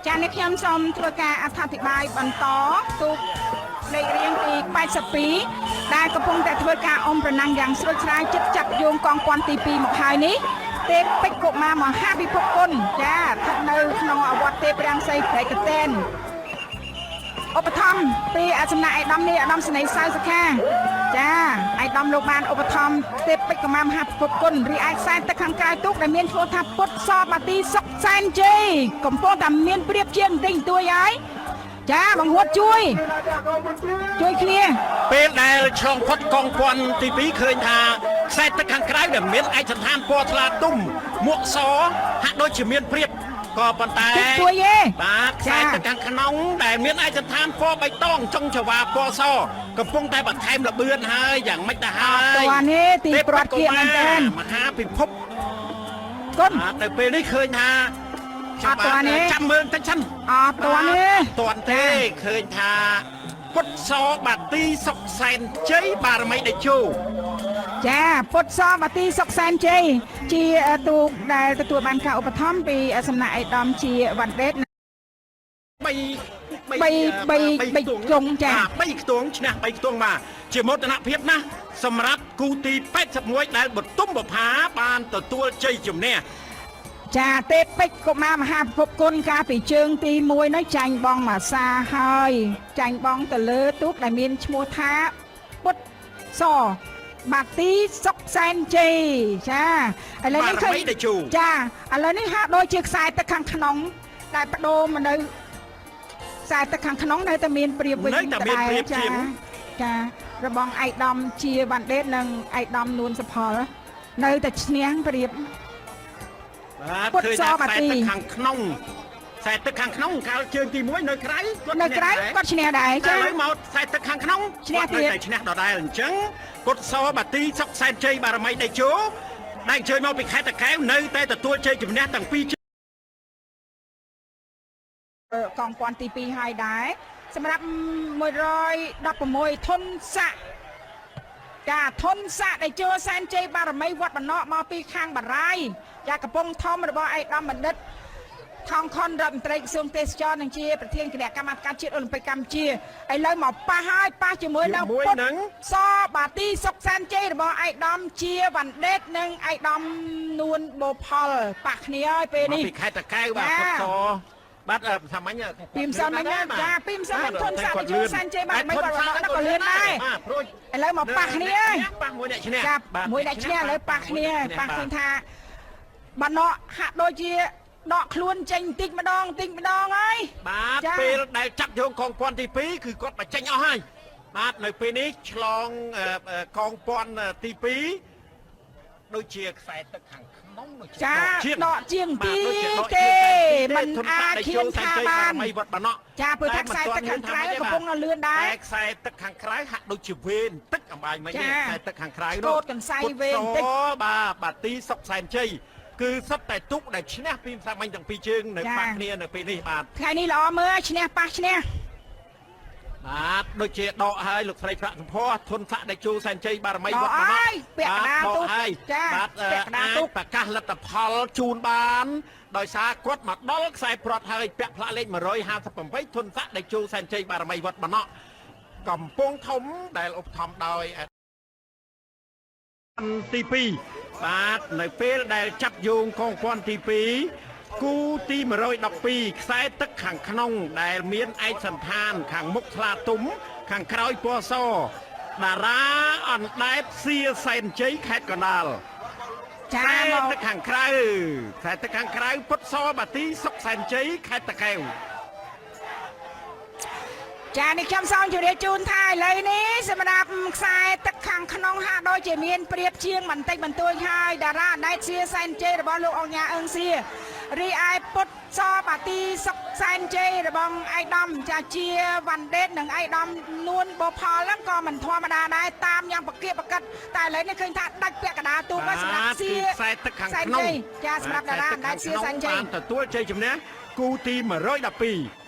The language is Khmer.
ចាអ្នកខ្ញុំសូមធ្វើការអធិប្បាយបន្តទូកលេខរៀងទី82ដែលកំពុងតែធ្វើការអមប្រណាំងយ៉ាងស្រួលស្រាយចិត្តចាប់យោងកងព័ន្ធទី2មកហើយនេះទេពពេជ្រកុមារមហាពិភពគុណចាស្ថិតនៅក្នុងអវត្តទេពរាំងសីប្រេកតេនឧបត្ថម្ភពីសំណាក់ឯកឧត្តមនេះឧត្តមសេនីយ៍សៅសុខាចាឯកឧត្តមលោកបានឧបត្ថម្ភទេពពេជ្រកុមារមហាពិភពគុណរីឯខ្សែទឹកខាងក្រៅទូកដែលមានឈ្មោះថាពុទ្ធសបាទីសុកសែនជ័យកំពុងតែមានប្រៀបជាងបន្តិចបន្តួចហើយចាបង្ហួតជួយគ្នាពេលដែលឆ្លងផុតកងព័ន្ធទី2ឃើញថាខ្សែទឹកខាងក្រៅដែលមានឯកសណ្ឋានពណ៌ថ្លាទុំមួកសហាក់ដូចជាមានប្រៀបក៏ប៉ុន្តែបាទខ្សែទឹកខាងក្នុងដែលមានឯកសណ្ឋានពណ៌បៃតងចុងចង្វាពណ៌សកំពុងតែបន្ថែមល្បឿនហើយយ៉ាងម៉េចទៅហើយតើនេះទីប្រវត្តិគៀកមែនទែនមហាពិភពគុណទៅពេលនេះឃើញថាអត់តាន់នេះចាំមើលតិចសិនអត់តាន់នេះតាន់ទេឃើញថាពុទ្ធសបាទីសុកសែនជ័យបារមីតេជោចាពុទ្ធសបាទីសុកសែនជ័យជាទូកដែលទទួលបានការឧបត្ថម្ភពីសំណាក់ឯកឧត្តមជាវ៉ាន់ដេត3ខ្ទង់ចា3ខ្ទង់ឈ្នះ3ខ្ទង់មកជាមោទនភាពណាស់សម្រាប់គូទី81ដែលបទុមបផាបានទទួលជ័យជំនះចាទេពពេជ្រកុមារមហាពិភពគុណកាលពីជើងទី1នោះចាញ់បងម៉ាសាហើយចាញ់បងទៅលើទូកដែលមានឈ្មោះថាពុទ្ធសបាទីសុកសែនជ័យចាឥឡូវនេះឃើញចាឥឡូវនេះហាក់ដូចជាខ្សែទឹកខាងក្នុងដែលបដូរមកនៅខ្សែទឹកខាងក្នុងនៅតែមានប្រៀបវិញដែរចារបងឯកឧត្តមជាវ៉ាន់ដេតនិងឯកឧត្តមនួនសុផលនៅតែឈ្នះប្រៀបបាទឃើញថាខ្សែទឹកខាងក្នុងខ្សែទឹកខាងក្នុងកាលជើងទី1នៅក្រៅគាត់ឈ្នះដែរចាឥឡូវមកខ្សែទឹកខាងក្នុងឈ្នះទៀតតែឈ្នះដដែលអញ្ចឹងពុទ្ធសបាទីសុកសែនជ័យបារមីតេជោដែលអញ្ជើញមកពីខេត្តតាកែវនៅតែទទួលជ័យជំនះទាំងពីរកងព័ន្ធទី2ហើយដែរសម្រាប់116ធុនស័កចាធុនស័កដែលចូលសែនជ័យបារមីវត្តបណ្ណមកពីខាងបារាយចាកំពុងធំរបស់ឯកឧត្តមបណ្ឌិតថងខុនរដ្ឋមន្ត្រីក្រសួងទេសចរនិងជាប្រធានគណៈកម្មាធិការជាតិអូឡ িম্প ិកកម្ពុជាឥឡូវមកប៉ះហើយប៉ះជាមួយនឹងពុទ្ធសបាទីសុកសែនជ័យរបស់ឯកឧត្តមជាវ៉ាន់ដេតនិងឯកឧត្តមនួនបូផលប៉ះគ្នាហើយពេលនេះពីខេត្តតាកែវបាទពុទ្ធសបាទសាមញ្ញពីម្សិលមិញចាពីម្សិលមិញធុនស័កដែលចូលសែនជ័យបារមីវត្តបណ្ណក៏លឿនដែរឥឡូវមកប៉ះគ្នាប៉ះមួយអ្នកឈ្នះចាមួយអ្នកឈ្នះឥឡូវប៉ះគ្នាប៉ះឃើញថាបណ្ណហាក់ដូចជាដកខ្លួនចេញបន្តិចម្ដងហើយបាទពេលដែលចាប់យកកងព័ន្ធទី2គឺគាត់បញ្ចេញអស់ហើយបាទនៅពេលនេះឆ្លងកងព័ន្ធទី2ដូចជាខ្សែទឹកខាងក្នុងដូចជាដកជាងទីទេមិនអាចឈានថាបានវត្តបណ្ណចាព្រោះថាខ្សែទឹកខាងក្រៅកំពុងលឿនដែរតែខ្សែទឹកខាងក្រៅហាក់ដូចជាវេនទឹកអំបាយមិញខ្សែទឹកខាងក្រៅនោះកូតកន្សៃវេនតិចបាទបាទីសុកសែនជ័យគឺសុទ្ធតែទុកដែលឈ្នះពីសាមញ្ញទាំងពីរជើងនៅប៉ះគ្នានៅពេលនេះបាទថ្ងៃនេះល្អមើលឈ្នះប៉ះឈ្នះបាទដូចជាដកហើយលោកស្រីប្រាក់សម្ផស្សធុនស័កដែលចូលសែនជ័យបារមីវត្តបណ្ណពាក់កណ្ដាលទូកចាបាទពាក់កណ្ដាលទូកប្រកាសលទ្ធផលជូនបានដោយសារគាត់មកដល់ខ្សែប្រត់ហើយពាក់ផ្លាកលេខ158ធុនស័កដែលចូលសែនជ័យបារមីវត្តបណ្ណកំពង់ធំដែលឧបត្ថម្ភដោយទី2បាទនៅពេលដែលចាប់យោងកងព័ន្ធទី2គូទី112ខ្សែទឹកខាងក្នុងដែលមានឯកសណ្ឋានខាងមុខថ្លាទុំខាងក្រោយពណ៌សតារាអណ្ដែតសៀសែនជ័យខេត្តកណ្ដាលចាមកទឹកខាងក្រៅខ្សែទឹកខាងក្រៅពុទ្ធសបាទីសុកសែនជ័យខេត្តតាកែវចានេះខ្ញុំសូមជម្រាបជូនថាឥឡូវនេះសម្រាប់ខ្សែទឹកខាងក្នុងហាក់ដូចជាមានប្រៀបជាងបន្តិចបន្តួចហើយតារាអណ្ដែតសៀសែនជ័យរបស់លោកអង្គញាអឹងសៀរីឯពុទ្ធសបាទីសុកសែនជ័យរបស់ឯកឧត្តមចាជាវ៉ាន់ដេតនិងឯកឧត្តមនួនបូផលហ្នឹងក៏មិនធម្មតាដែរតាមយ៉ាងប្រកៀកប្រកិតតែឥឡូវនេះឃើញថាដាច់ពាក់កណ្ដាលទូកសម្រាប់សៀខ្សែទឹកខាងក្នុងចាសម្រាប់តារាអណ្ដែតសៀសែនជ័យទទួលជ័យជំនះគូទី112